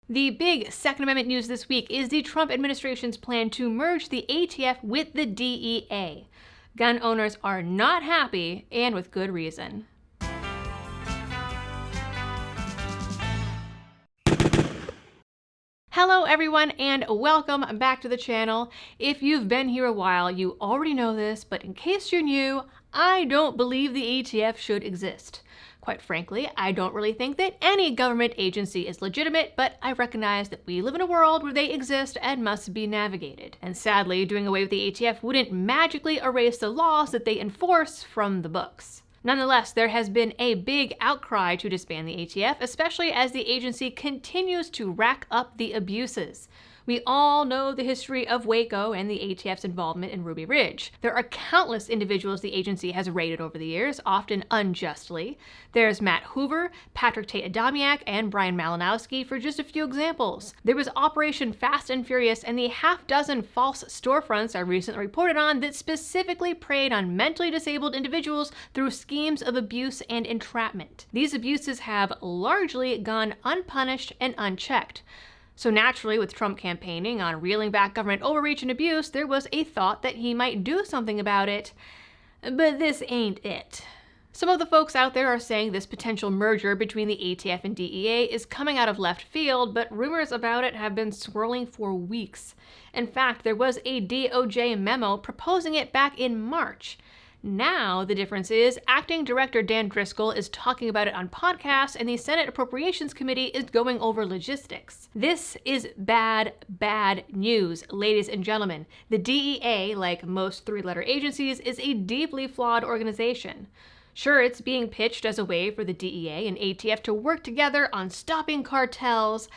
The big Second Amendment news this week is the Trump administration's plan to merge the ATF with the DEA. Gun owners are not happy, and with good reason. Hello everyone and welcome back to the channel. If you've been here a while, you already know this, but in case you're new, I don't believe the ATF should exist. Quite frankly, I don't really think that any government agency is legitimate, but I recognize that we live in a world where they exist and must be navigated. And sadly, doing away with the ATF wouldn't magically erase the laws that they enforce from the books. Nonetheless, there has been a big outcry to disband the ATF, especially as the agency continues to rack up the abuses. We all know the history of Waco and the ATF's involvement in Ruby Ridge. There are countless individuals the agency has raided over the years, often unjustly. There's Matt Hoover, Patrick Tate-Adamiak, and Brian Malinowski for just a few examples. There was Operation Fast and Furious and the half-dozen false storefronts I recently reported on that specifically preyed on mentally disabled individuals through schemes of abuse and entrapment. These abuses have largely gone unpunished and unchecked. So naturally, with Trump campaigning on reeling back government overreach and abuse, there was a thought that he might do something about it. But this ain't it. Some of the folks out there are saying this potential merger between the ATF and DEA is coming out of left field, but rumors about it have been swirling for weeks. In fact, there was a DOJ memo proposing it back in March. Now, the difference is Acting Director Dan Driscoll is talking about it on podcasts, and the Senate Appropriations Committee is going over logistics. This is bad news, ladies and gentlemen. The DEA, like most three-letter agencies, is a deeply flawed organization. Sure, it's being pitched as a way for the DEA and ATF to work together on stopping cartels,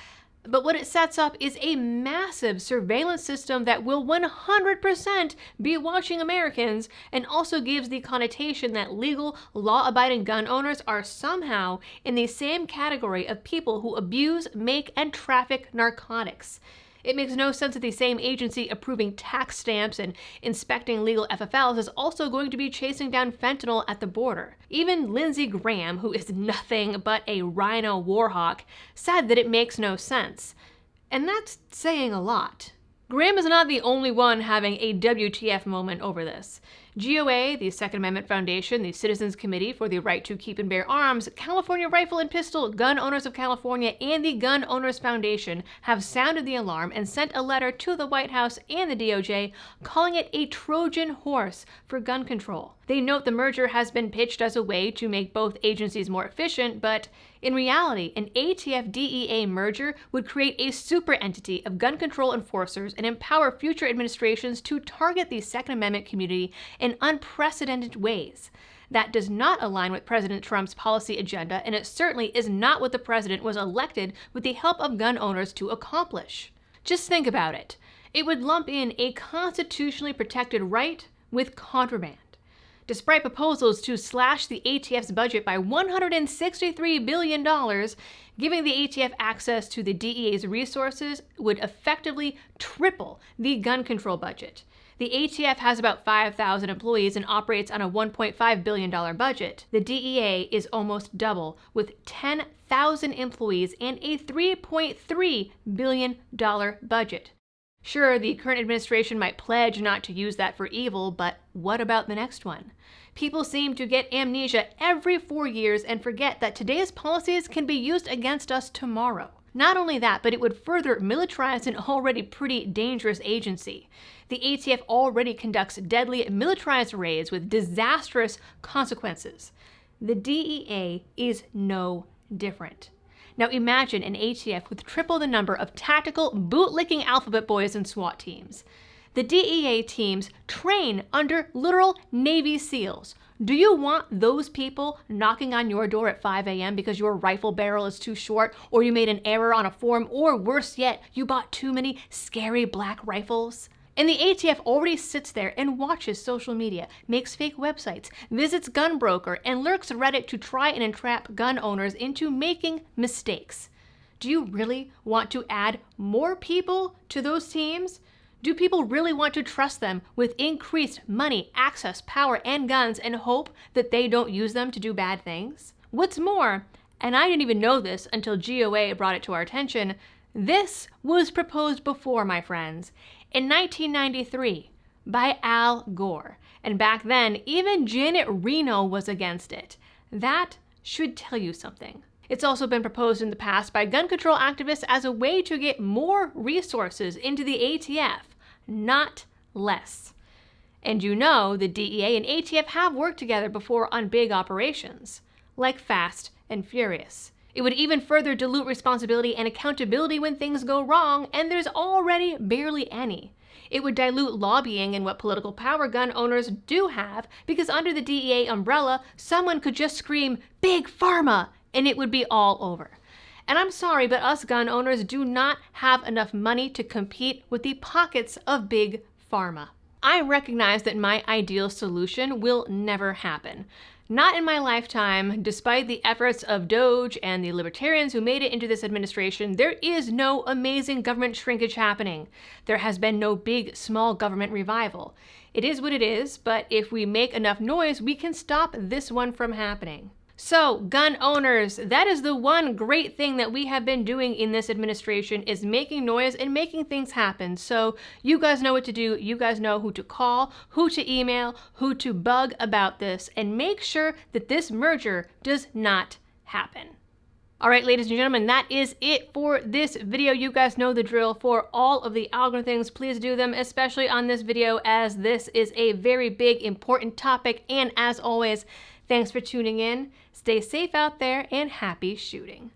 but what it sets up is a massive surveillance system that will 100% be watching Americans, and also gives the connotation that legal, law-abiding gun owners are somehow in the same category of people who abuse, make, and traffic narcotics. It makes no sense that the same agency approving tax stamps and inspecting legal FFLs is also going to be chasing down fentanyl at the border. Even Lindsey Graham, who is nothing but a rhino warhawk, said that it makes no sense. And that's saying a lot. Graham is not the only one having a WTF moment over this. GOA, the Second Amendment Foundation, the Citizens Committee for the Right to Keep and Bear Arms, California Rifle and Pistol, Gun Owners of California, and the Gun Owners Foundation have sounded the alarm and sent a letter to the White House and the DOJ calling it a Trojan horse for gun control. They note the merger has been pitched as a way to make both agencies more efficient, but in reality, an ATF DEA merger would create a super entity of gun control enforcers and empower future administrations to target the Second Amendment community in unprecedented ways. That does not align with President Trump's policy agenda, and it certainly is not what the president was elected with the help of gun owners to accomplish. Just think about it. It would lump in a constitutionally protected right with contraband. Despite proposals to slash the ATF's budget by $163 billion, giving the ATF access to the DEA's resources would effectively triple the gun control budget. The ATF has about 5,000 employees and operates on a $1.5 billion budget. The DEA is almost double, with 10,000 employees and a $3.3 billion budget. Sure, the current administration might pledge not to use that for evil, but what about the next one? People seem to get amnesia every 4 years and forget that today's policies can be used against us tomorrow. Not only that, but it would further militarize an already pretty dangerous agency. The ATF already conducts deadly militarized raids with disastrous consequences. The DEA is no different. Now imagine an ATF with triple the number of tactical, bootlicking alphabet boys and SWAT teams. The DEA teams train under literal Navy SEALs. Do you want those people knocking on your door at 5 a.m. because your rifle barrel is too short, or you made an error on a form, or worse yet, you bought too many scary black rifles? And the ATF already sits there and watches social media, makes fake websites, visits Gunbroker, and lurks Reddit to try and entrap gun owners into making mistakes. Do you really want to add more people to those teams? Do people really want to trust them with increased money, access, power, and guns and hope that they don't use them to do bad things? What's more, and I didn't even know this until GOA brought it to our attention, This was proposed before, my friends, in 1993 by Al Gore. And back then, even Janet Reno was against it. That should tell you something. It's also been proposed in the past by gun control activists as a way to get more resources into the ATF, not less. And you know the DEA and ATF have worked together before on big operations, like Fast and Furious. It would even further dilute responsibility and accountability when things go wrong, and there's already barely any. It would dilute lobbying and what political power gun owners do have, because under the DEA umbrella, someone could just scream, "Big Pharma!" and it would be all over. And I'm sorry, but us gun owners do not have enough money to compete with the pockets of Big Pharma. I recognize that my ideal solution will never happen. Not in my lifetime. Despite the efforts of Doge and the libertarians who made it into this administration, there is no amazing government shrinkage happening. There has been no big, small government revival. It is what it is, but if we make enough noise, we can stop this one from happening. So, gun owners, that is the one great thing that we have been doing in this administration, is making noise and making things happen. So you guys know what to do. You guys know who to call, who to email, who to bug about this, and make sure that this merger does not happen. All right, ladies and gentlemen, that is it for this video. You guys know the drill. For all of the algorithm things, please do them, especially on this video, as this is a very big, important topic. And as always, thanks for tuning in. Stay safe out there and happy shooting.